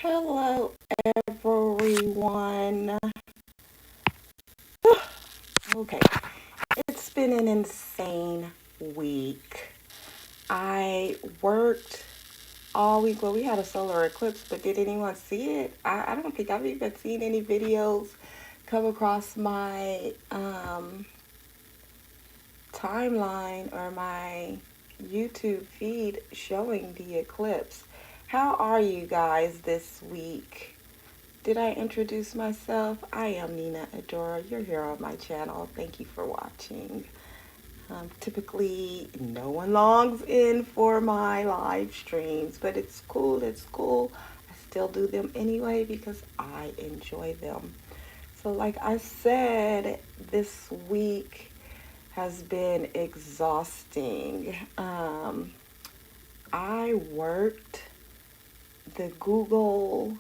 Hello, everyone. Okay, it's been an insane week. I worked all week. Well, we had a solar eclipse, but did anyone see it? I don't think I've even seen any videos come across my timeline or my YouTube feed showing the eclipse. How are you guys this week? Did I introduce myself? I am Nina Adora. You're here on my channel. Thank you for watching. Typically, no one logs in for my live streams, but it's cool. It's cool. I still do them anyway because I enjoy them. So, like I said, this week has been exhausting. I worked the Google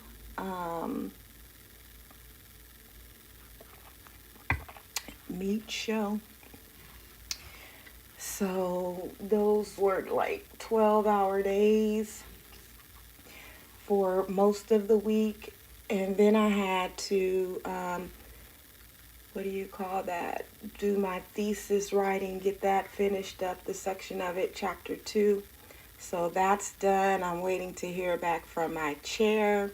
Meet show. So those were like 12-hour days for most of the week. And then I had to, what do you call that? Do my thesis writing, get that finished up, the section of it, chapter 2. So that's done. I'm waiting to hear back from my chair.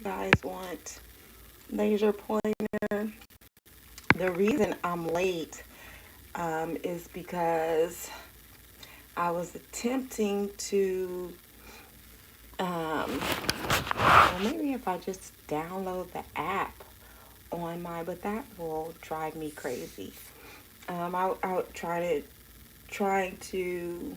Guys want laser pointer. The reason I'm late is because I was attempting to, well, maybe if I just download the app on but that will drive me crazy. I trying to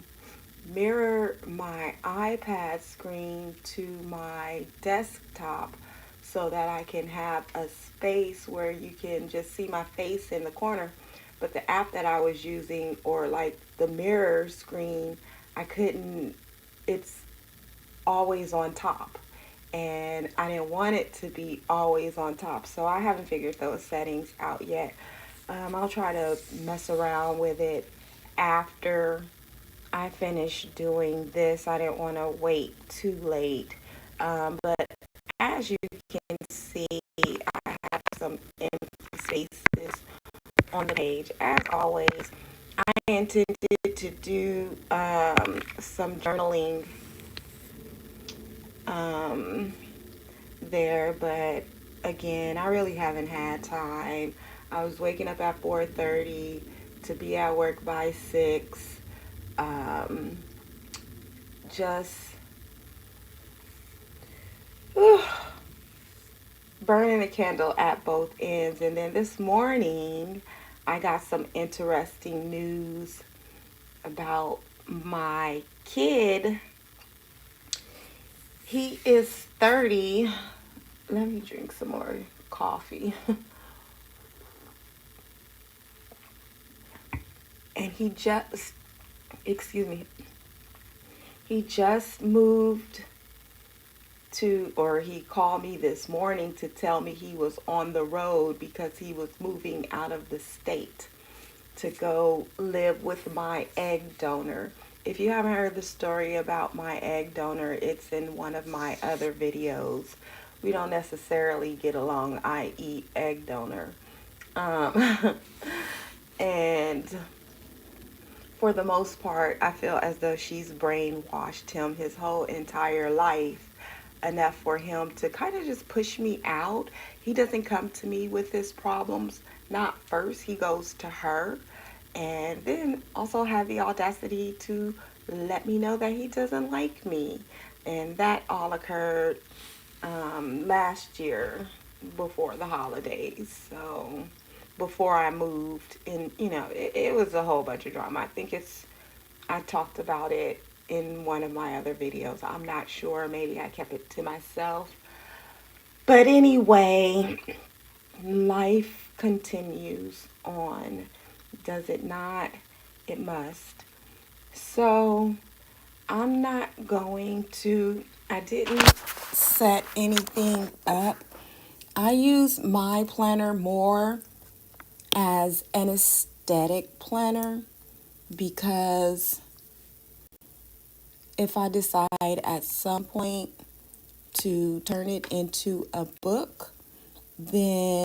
mirror my iPad screen to my desktop so that I can have a space where you can just see my face in the corner. But the app that I was using, or like the mirror screen, I couldn't, it's always on top. And I didn't want it to be always on top. So I haven't figured those settings out yet. I'll try to mess around with it after I finish doing this. I didn't want to wait too late. But as you can see, I have some empty spaces on the page. As always, I intended to do some journaling there, but again, I really haven't had time. I was waking up at 4:30 to be at work by 6. Just whew, burning a candle at both ends. And then this morning, I got some interesting news about my kid. He is 30. Let me drink some more coffee. And excuse me, he just moved or he called me this morning to tell me he was on the road because he was moving out of the state to go live with my egg donor. If you haven't heard the story about my egg donor, it's in one of my other videos. We don't necessarily get along, i.e. egg donor. And for the most part, I feel as though she's brainwashed him his whole entire life enough for him to kind of just push me out. He doesn't come to me with his problems. Not first, he goes to her. And then also have the audacity to let me know that he doesn't like me. And that all occurred last year before the holidays. So before I moved, and it was a whole bunch of drama. I talked about it in one of my other videos. I'm not sure. Maybe I kept it to myself. But anyway, life continues on. Does it not? It must. So I'm not going to, I didn't set anything up. I use my planner more as an aesthetic planner because if I decide at some point to turn it into a book, then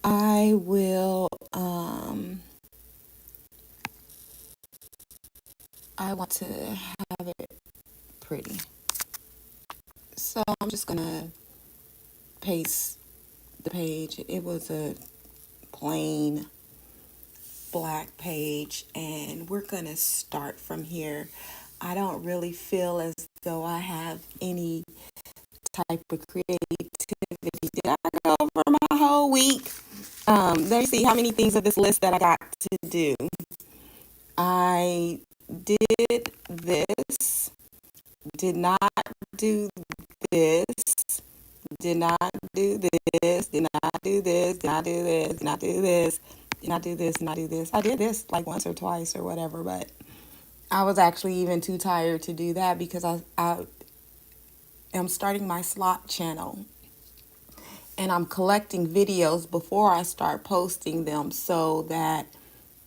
I will, I want to have it pretty. So I'm just going to paste the page. It was a plain black page, and we're going to start from here. I don't really feel as though I have any type of creativity. Did I go over my whole week? Let me see how many things of this list that I got to do. I did this, did not do this, did not do this, did not do this, did not do this, did not do this, did not do this, did not do this. I did this like once or twice or whatever, but I was actually even too tired to do that because I am starting my slot channel, and I'm collecting videos before I start posting them so that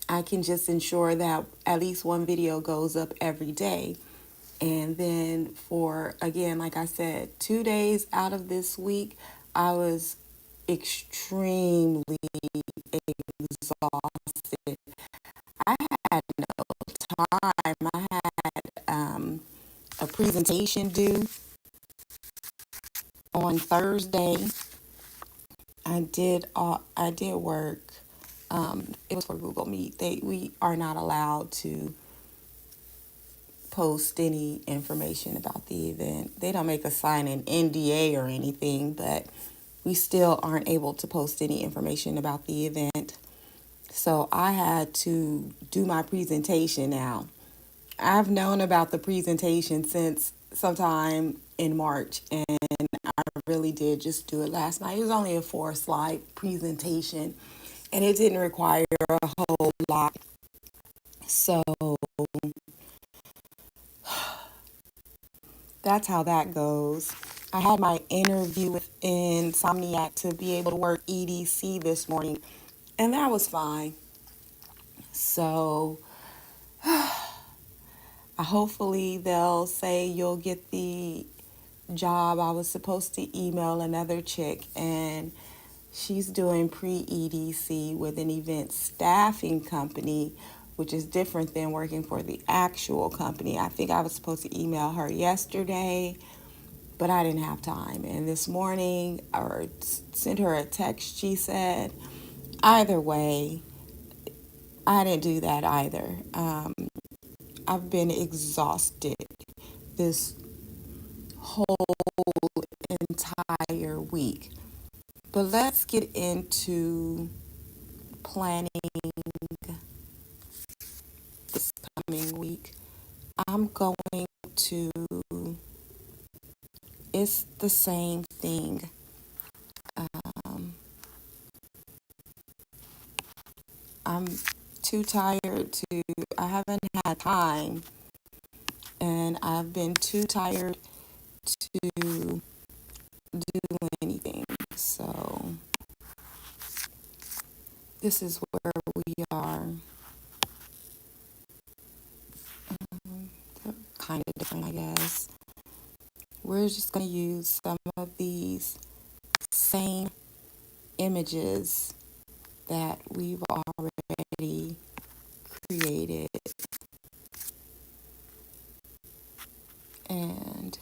I can just ensure that at least one video goes up every day. And then for, again, like I said, 2 days out of this week, I was extremely exhausted. I had no time. I had a presentation due on Thursday. I did work. It was for Google Meet. We are not allowed to post any information about the event. They don't make us sign an NDA or anything, but we still aren't able to post any information about the event. So I had to do my presentation now. I've known about the presentation since sometime in March, and I really did just do it last night. It was only a 4-slide presentation, and it didn't require a whole lot. So that's how that goes. I had my interview with Insomniac to be able to work EDC this morning, and that was fine. So hopefully they'll say you'll get the job. I was supposed to email another chick, and she's doing pre-EDC with an event staffing company, which is different than working for the actual company. I think I was supposed to email her yesterday, but I didn't have time. And this morning, or sent her a text, she said, either way, I didn't do that either. I've been exhausted this whole entire week. But let's get into planning this coming week. I'm going to, it's the same thing. I'm too tired to, I haven't had time, and I've been too tired to do anything. So this is where we are. Kind of different, I guess. We're just going to use some of these same images that we've already created. And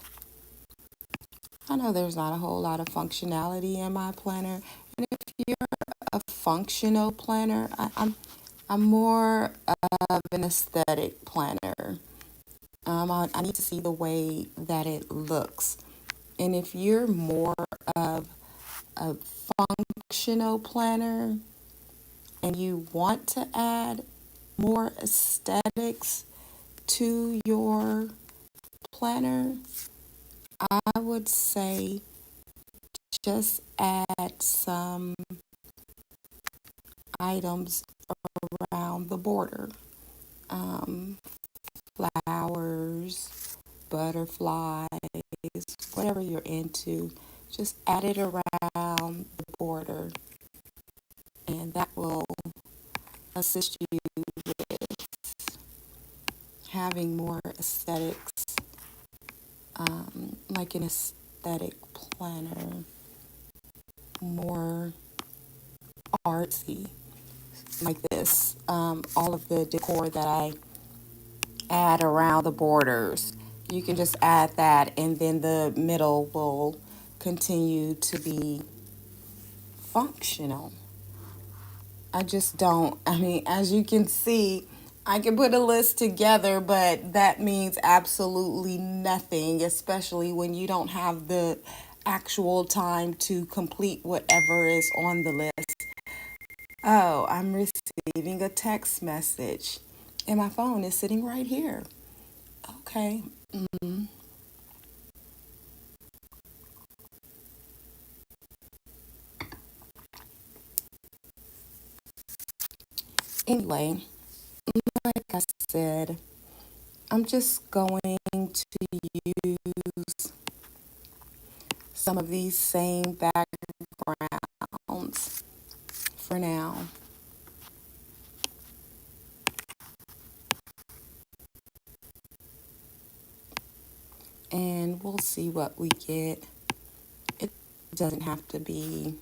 I know there's not a whole lot of functionality in my planner. And if you're a functional planner, I'm more of an aesthetic planner. I need to see the way that it looks. And if you're more of a functional planner and you want to add more aesthetics to your planner, I would say just add some items around the border. Flowers, butterflies, whatever you're into, just add it around the border, and that will assist you with having more aesthetics like an aesthetic planner, more artsy, like this. All of the decor that I add around the borders, you can just add that, and then the middle will continue to be functional. I just don't, I mean, as you can see, I can put a list together, but that means absolutely nothing, especially when you don't have the actual time to complete whatever is on the list. Oh, I'm receiving a text message, and my phone is sitting right here. Okay. Anyway, like I said, I'm just going to use some of these same backgrounds for now, and we'll see what we get. It doesn't have to be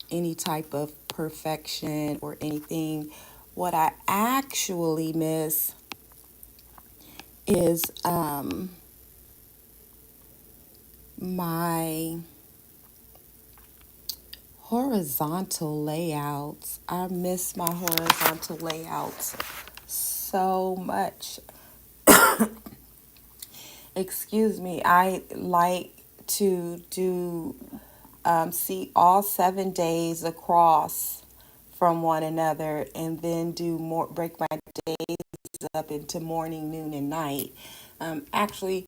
any type of perfection or anything. What I actually miss is my horizontal layouts. I miss my horizontal layouts so much. Excuse me. I like to do see all 7 days across from one another, and then do more, break my days up into morning, noon, and night. Actually,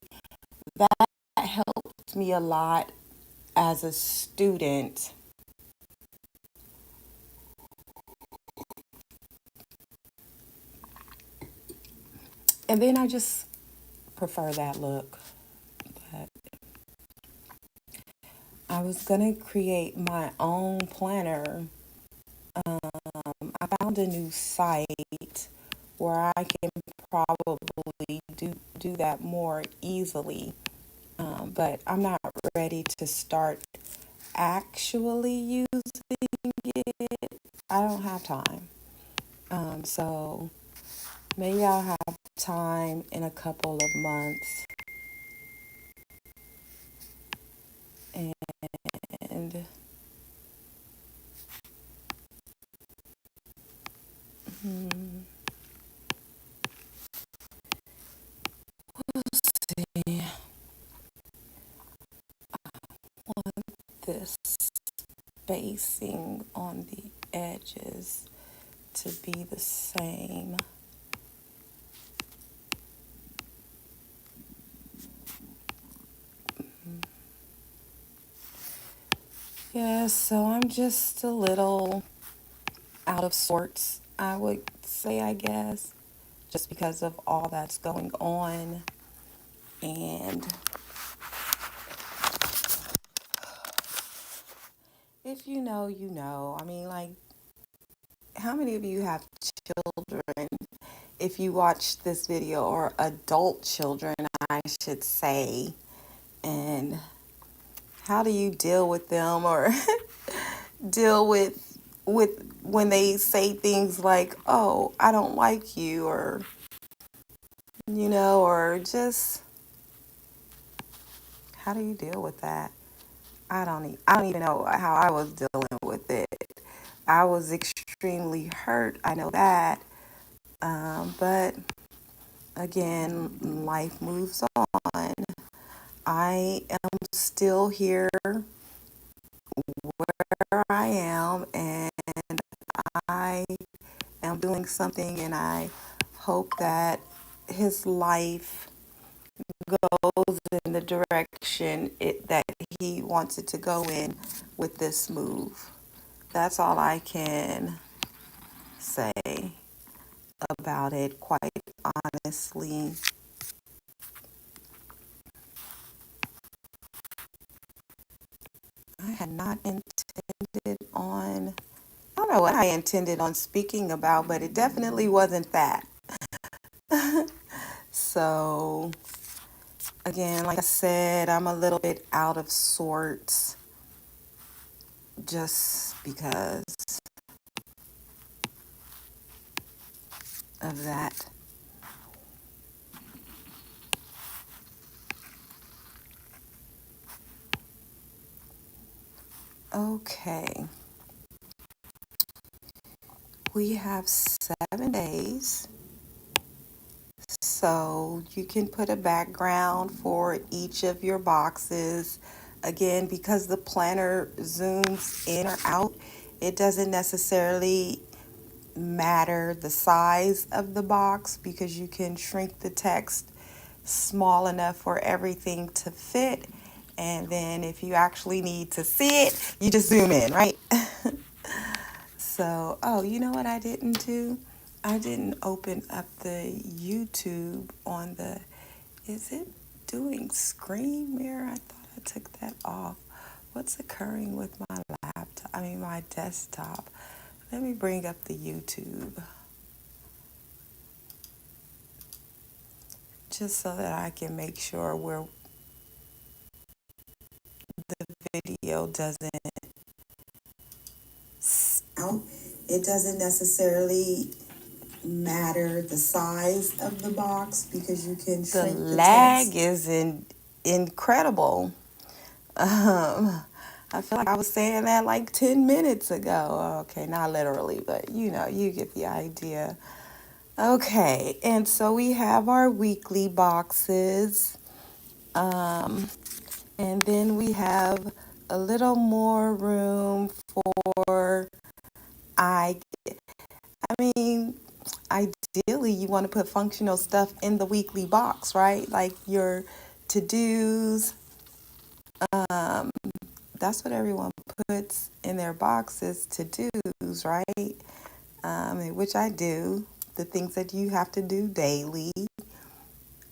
that helped me a lot as a student. And then I just prefer that look. But I was going to create my own planner. I found a new site where I can probably do that more easily. But I'm not ready to start actually using it. I don't have time. So maybe I'll have time in a couple of months. And hmm, see, this spacing on the edges to be the same. Yeah, so I'm just a little out of sorts, I would say, I guess, just because of all that's going on. And if you know, you know. I mean, like, how many of you have children? If you watch this video, or adult children, I should say, and how do you deal with them, or deal with when they say things like, "Oh, I don't like you," or or just how do you deal with that? I don't even know how I was dealing with it. I was extremely hurt. I know that. But again, life moves on. I am still here where I am, and I am doing something, and I hope that his life goes in the direction that he wants it to go in with this move. That's all I can say about it, quite honestly. I had not intended on, I don't know what I intended on speaking about, but it definitely wasn't that. So, Again, like I said, I'm a little bit out of sorts just because of that. Okay, we have 7 days. So you can put a background for each of your boxes. Again, because the planner zooms in or out, it doesn't necessarily matter the size of the box because you can shrink the text small enough for everything to fit. And then if you actually need to see it, you just zoom in, right? So, oh, you know what I didn't do? I didn't open up the YouTube on the, is it doing screen mirror? I thought I took that off. What's occurring with my laptop? I mean, my desktop. Let me bring up the YouTube just so that I can make sure where the video doesn't out. It doesn't necessarily matter the size of the box because you can shrink the lag is incredible. I feel like I was saying that like 10 minutes ago. Okay, not literally, but you get the idea. Okay, and so we have our weekly boxes. Um, and then we have a little more room for I I mean, ideally you want to put functional stuff in the weekly box, right? Like your to-dos. Um, that's what everyone puts in their boxes, to-dos, right? Which I do. The things that you have to do daily.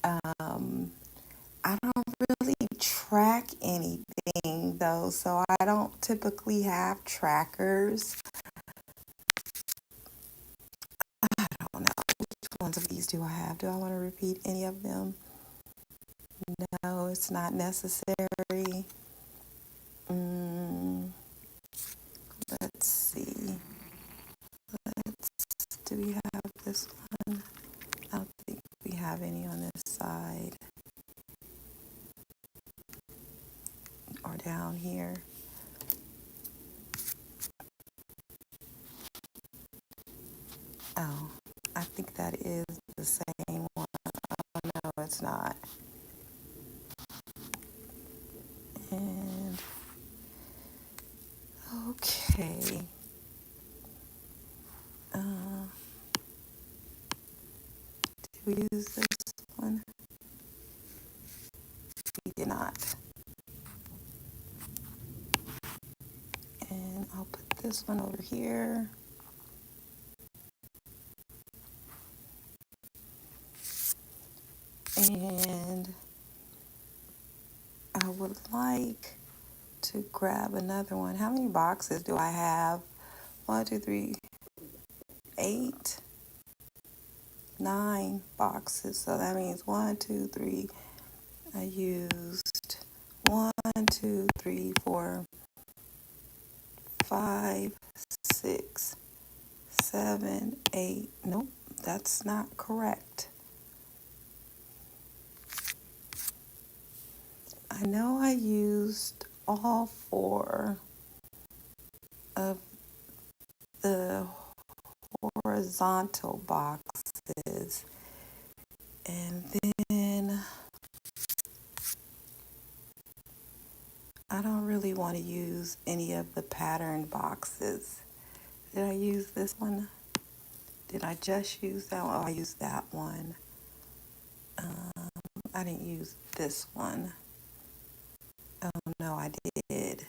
Um, I don't really track anything though, so I don't typically have trackers. I don't know which ones of these do I have. Do I want to repeat any of them? No, it's not necessary. Mm, let's see. Do we have this one? I don't think we have any on this side or down here. Oh, I think that is the same one. Oh, no, it's not. And okay. Uh, did we use this one? We did not. And I'll put this one over here. And I would like to grab another one. How many boxes do I have? 1, 2, 3, 8, 9 boxes. So that means 1, 2, 3. I used 1, 2, 3, 4, 5, 6, 7, 8. Nope, that's not correct. I know I used all 4 of the horizontal boxes. And then I don't really want to use any of the pattern boxes. Did I use this one? Did I just use that one? Oh, I used that one. I didn't use this one. Oh, no, I did.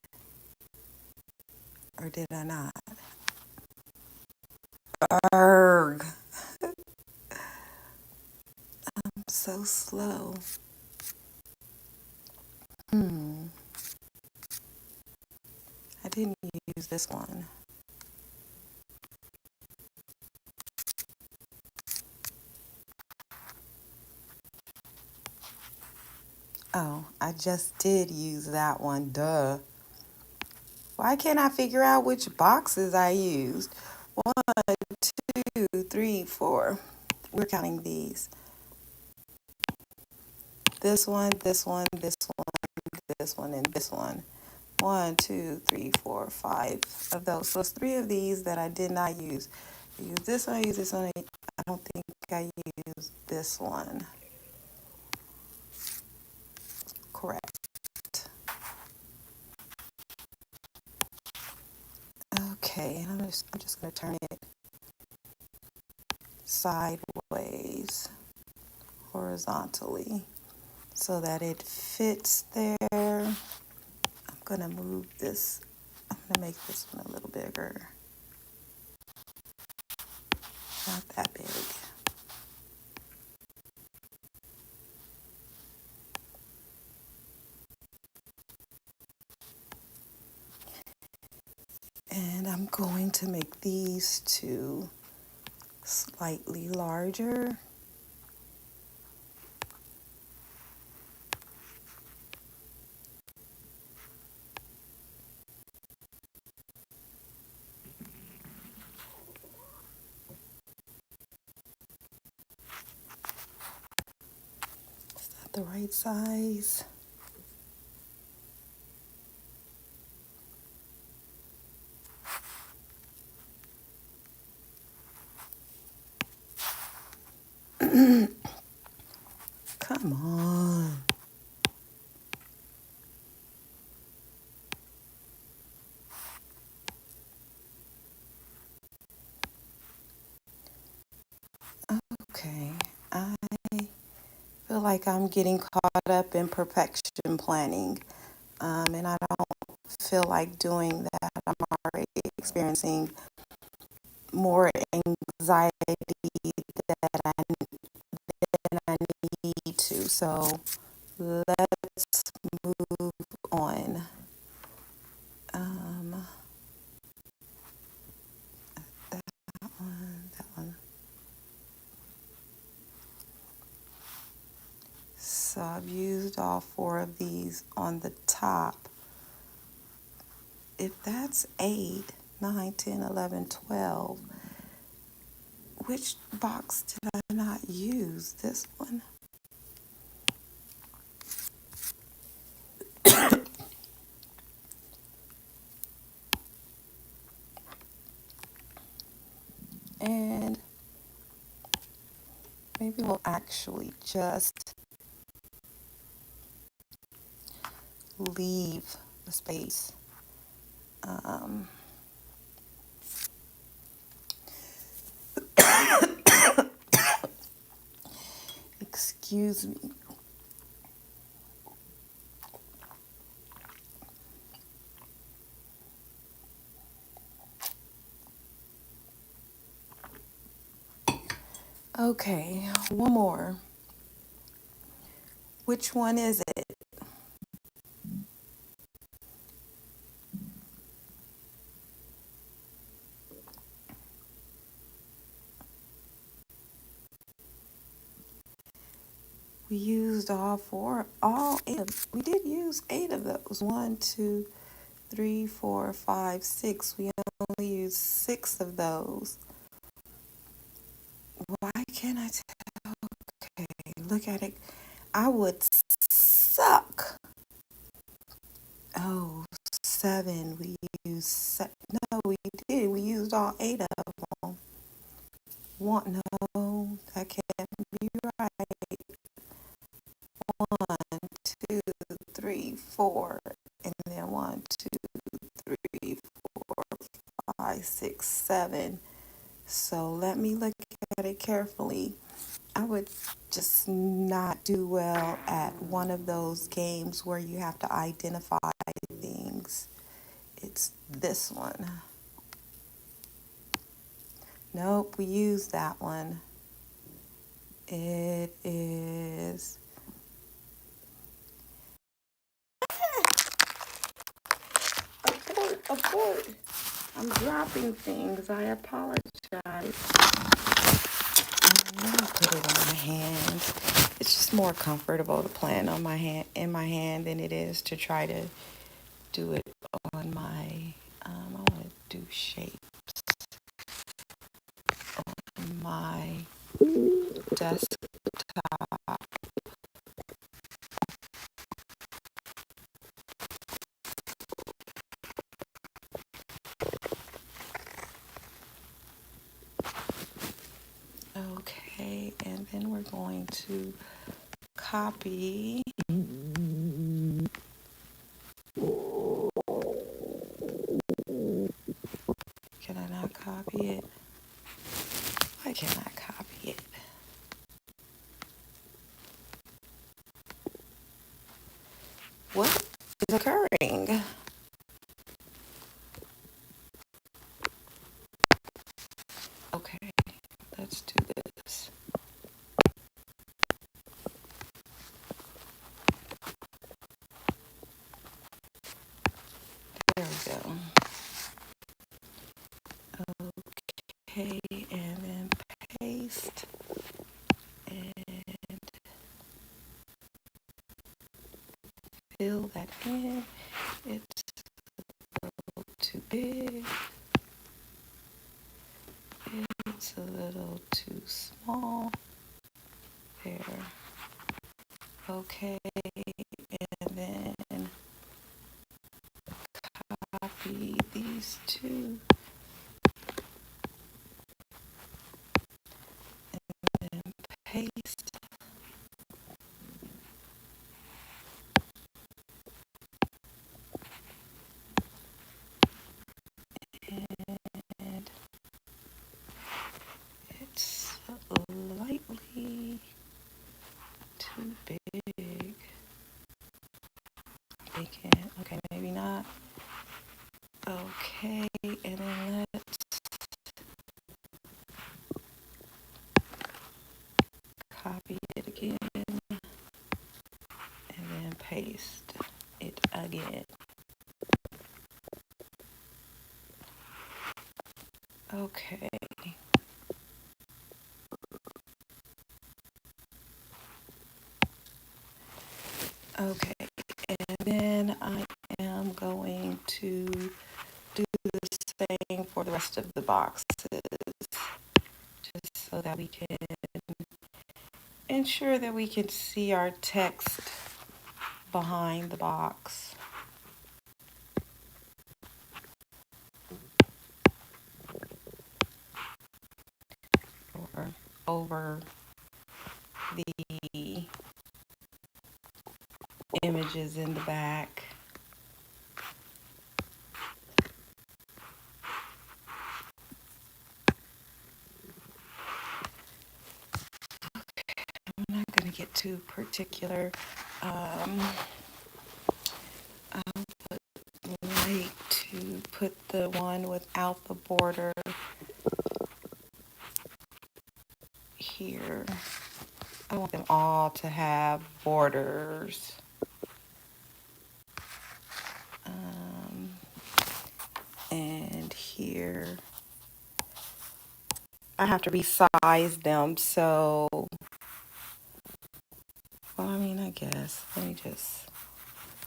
Or did I not? Arg. I'm so slow. I didn't use this one. Oh, I just did use that one. Duh. Why can't I figure out which boxes I used? 1, 2, 3, 4. We're counting these. This one, this one, this one, this one, and this one. 1, 2, 3, 4, 5 of those. So it's 3 of these that I did not use. I used this one, I used this one. I don't think I used this one. Correct. Okay, I'm just going to turn it sideways, horizontally, so that it fits there. I'm going to move this. I'm going to make this one a little bigger. Not that big. And I'm going to make these two slightly larger. Is that the right size? Come on. Okay, I feel like I'm getting caught up in perfection planning, and I don't feel like doing that. I'm already experiencing more anxiety than I need to. So let's move on. That one, that one. So I've used all 4 of these on the top. If that's 8, 9, 10, 11, 12, which box did I not use? This one? And maybe we'll actually just leave the space. Excuse me. Okay, one more. Which one is it? We used all 8 we did use 8 of those. 1, 2, 3, 4, 5, 6. We only used 6 of those. Why can't I tell? Okay, look at it. I would suck. Oh, 7. We used no, we did. We used all 8 of them. No, that can't be right. 1, 2, 3, 4, and then 1, 2, 3, 4, 5, 6, 7. So let me look at it carefully. I would just not do well at one of those games where you have to identify things. It's this one. Nope, we used that one. It is... Abort. I'm dropping things. I apologize. Let me put it on my hand. It it's just more comfortable to plan on my hand in my hand than it is to try to do it on my. I want to do shapes on my desktop. Okay, and then we're going to copy. Can I not copy it? Why can't I copy it? What is occurring? Okay, let's do this. There we go. Okay, and then paste and fill that in. It's a little too big. It's a little too small. There. Okay, and then copy these two and paste. And it's slightly too big. Okay, maybe not. Okay, and then let's copy it again and then paste it again. Okay. Okay, and then I am going to do the same for the rest of the boxes, just so that we can ensure that we can see our text behind the box. Or over the images in the back. I'm not going to get too particular. I would like to put the one without the border here. I want them all to have borders. And here, I have to resize them, so, well, I mean, I guess, let me just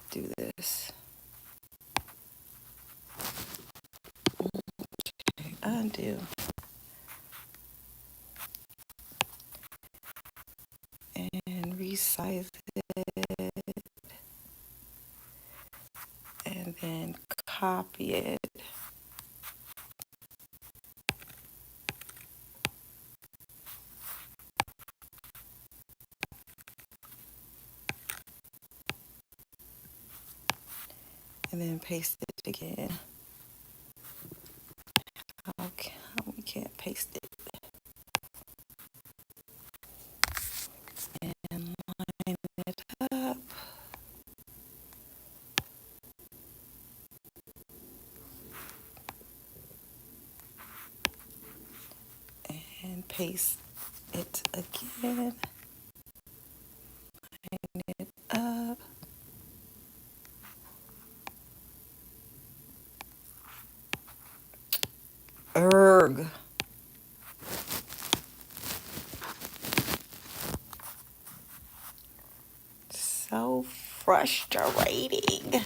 do this. Okay, undo. And resize it. And then copy it. And then paste it again. Okay, we can't paste it. And line it up. And paste it again. Line it up. Erg. frustrating.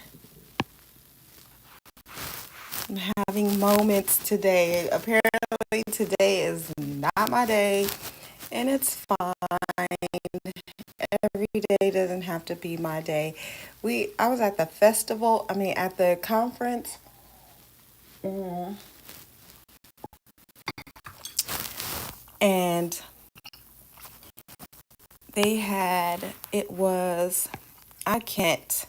I'm having moments today. Apparently, today is not my day, and it's fine. Every day doesn't have to be my day. I was at the festival, at the conference, and it was, I can't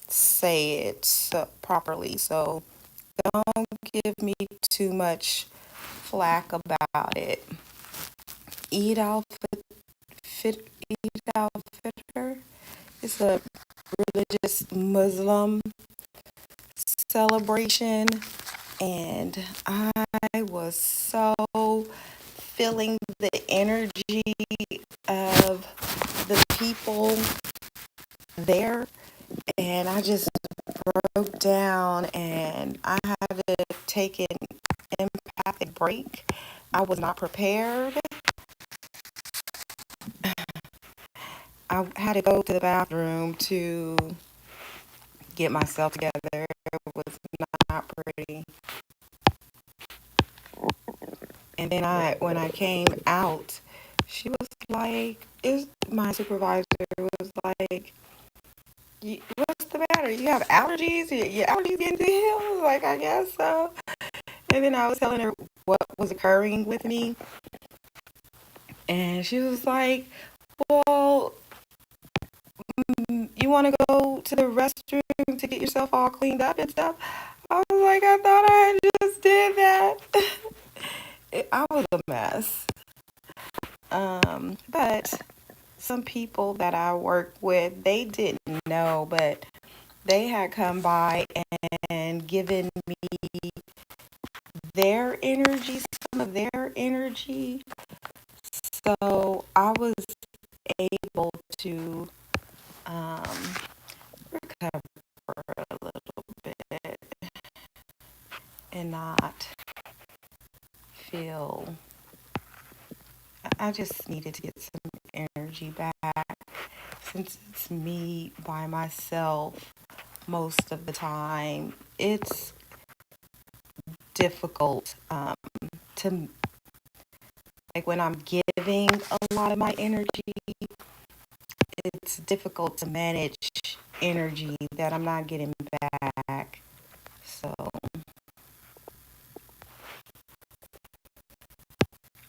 say it properly, so don't give me too much flack about it. Eid al-Fitr is a religious Muslim celebration, and I was so feeling the energy of the people there, and I just broke down, and I had to take an empathic break. I was not prepared. I had to go to the bathroom to get myself together. It was not pretty. And then when I came out, she was like, my supervisor was like, what's the matter? You have allergies? Your allergies getting to you? I was like, I guess so. And then I was telling her what was occurring with me. And she was like, well, you want to go to the restroom to get yourself all cleaned up and stuff? I was like, I thought I just did that. I was a mess. But some people that I work with, they didn't know, but they had come by and given me their energy, some of their energy. So I was able to recover a little bit and not feel. I just needed to get some energy back since it's me by myself most of the time. It's difficult to, like, when I'm giving a lot of my energy, it's difficult to manage energy that I'm not getting back. So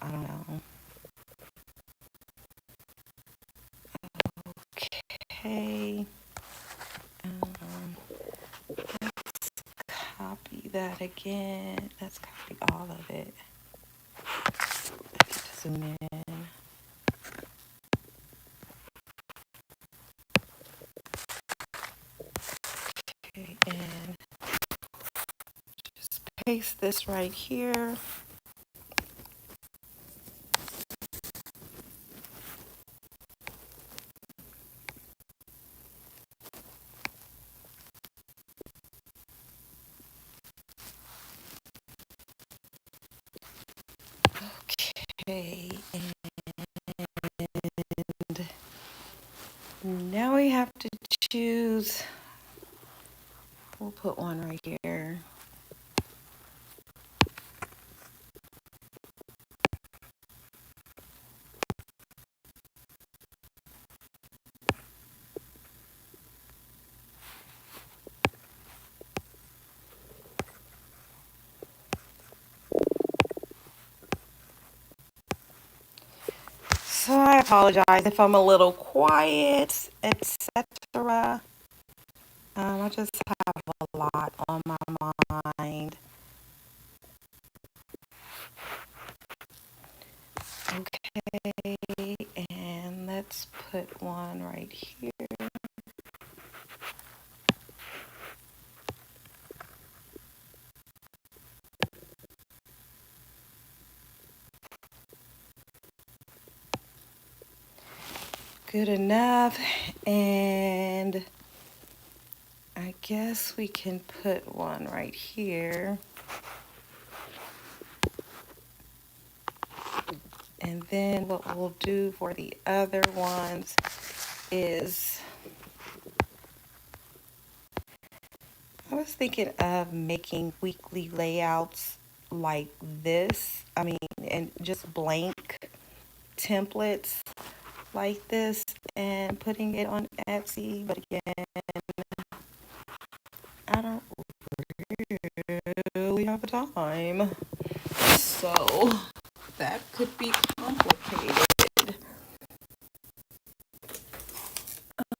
I don't know. Okay. Um, let's copy that again. Let's copy all of it. Zoom in. Okay, and just paste this right here. Okay, and now we have to choose. We'll put one right here. So I apologize if I'm a little quiet, etc. I just have a lot on my mind. Okay, and let's put one right here. Good enough. And I guess we can put one right here. And then what we'll do for the other ones is I was thinking of making weekly layouts like this. I mean, and just blank templates like this and putting it on Etsy. But again, I don't really have time. So that could be complicated.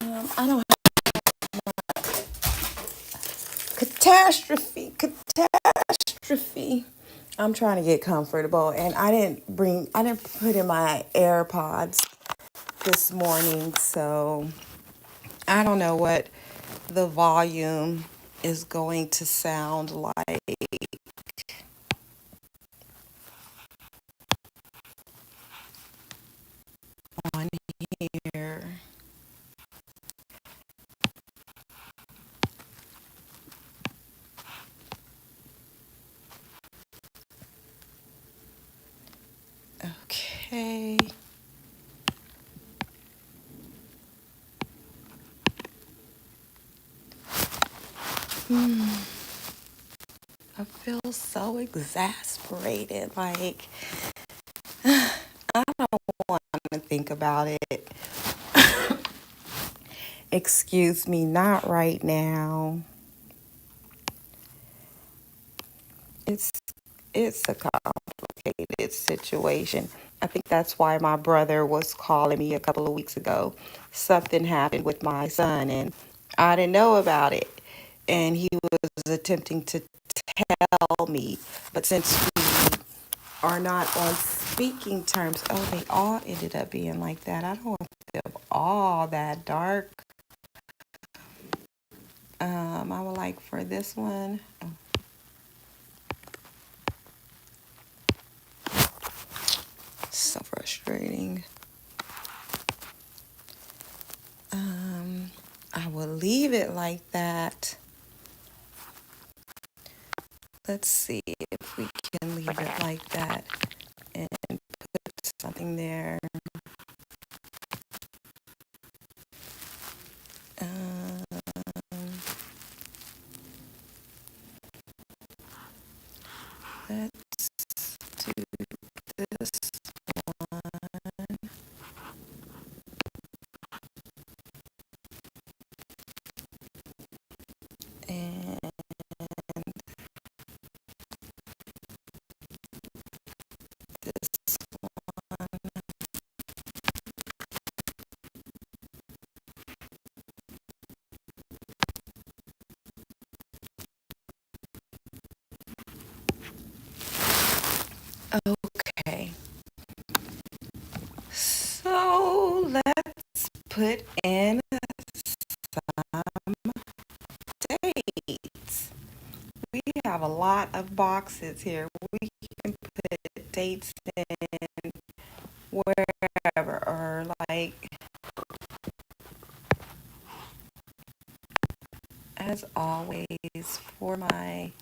I don't catastrophe. I'm trying to get comfortable, and I didn't put in my AirPods this morning, so I don't know what the volume is going to sound like on here. Okay. I feel so exasperated. Like, I don't want to think about it. Excuse me, not right now. It's it's a complicated situation. I think that's why my brother was calling me a couple of weeks ago. Something happened with my son and I didn't know about it. And he was attempting to tell me, but since we are not on speaking terms, oh, they all ended up being like that. I don't want them all that dark. I would like for this one. So frustrating. I will leave it like that. Let's see if we can leave it like that and put something there. Um, let's do this one. And this one. Okay. So let's put in some dates. We have a lot of boxes here. We can put dates in wherever or like as always for my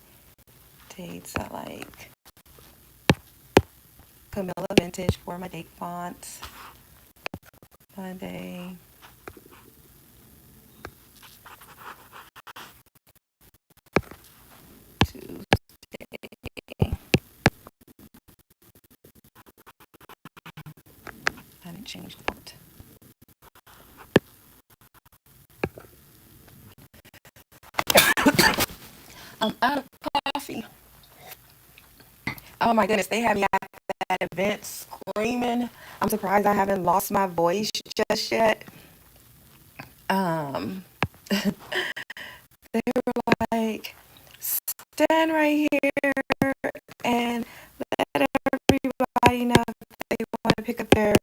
dates I like Camilla Vintage for my date fonts. Monday, Tuesday. I didn't change the font. I'm out of coffee. Oh my goodness, they had me at that event screaming. I'm surprised I haven't lost my voice just yet. Um, they were like, stand right here and let everybody know if they want to pick up their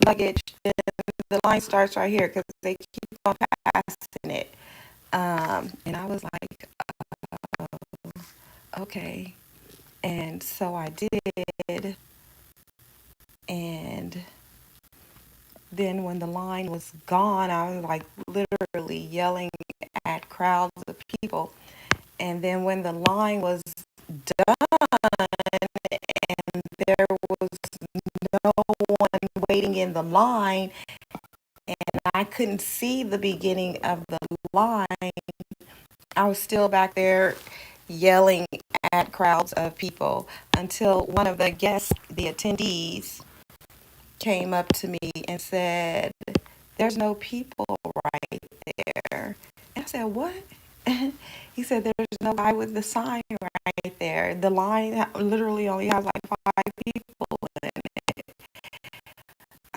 luggage. Then the line starts right here because they keep on passing it. And I was like, okay. And so I did. And then when the line was gone, I was like literally yelling at crowds of people. And then when the line was done and there was no one waiting in the line and I couldn't see the beginning of the line, I was still back there yelling at crowds of people until one of the guests, the attendees, came up to me and said, "There's no people right there." And I said, "What?" He said, "There's no guy with the sign right there. The line literally only has like 5 people in it."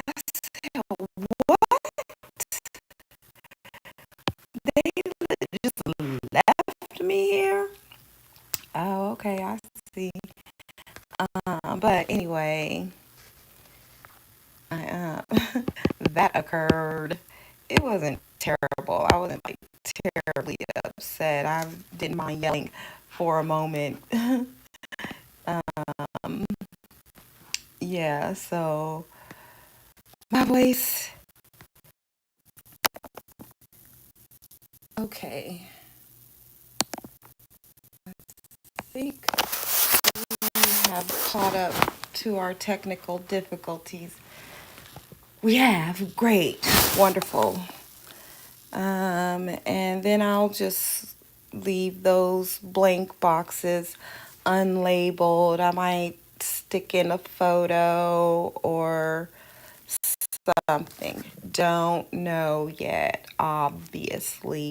I said, "What? They just left me here?" Oh, okay, I see. But anyway, that occurred. It wasn't terrible. I wasn't like terribly upset. I didn't mind yelling for a moment. um, yeah, so my voice. Okay, I think we have caught up to our technical difficulties. We have. Great. Wonderful. And then I'll just leave those blank boxes unlabeled. I might stick in a photo or something. Don't know yet, obviously.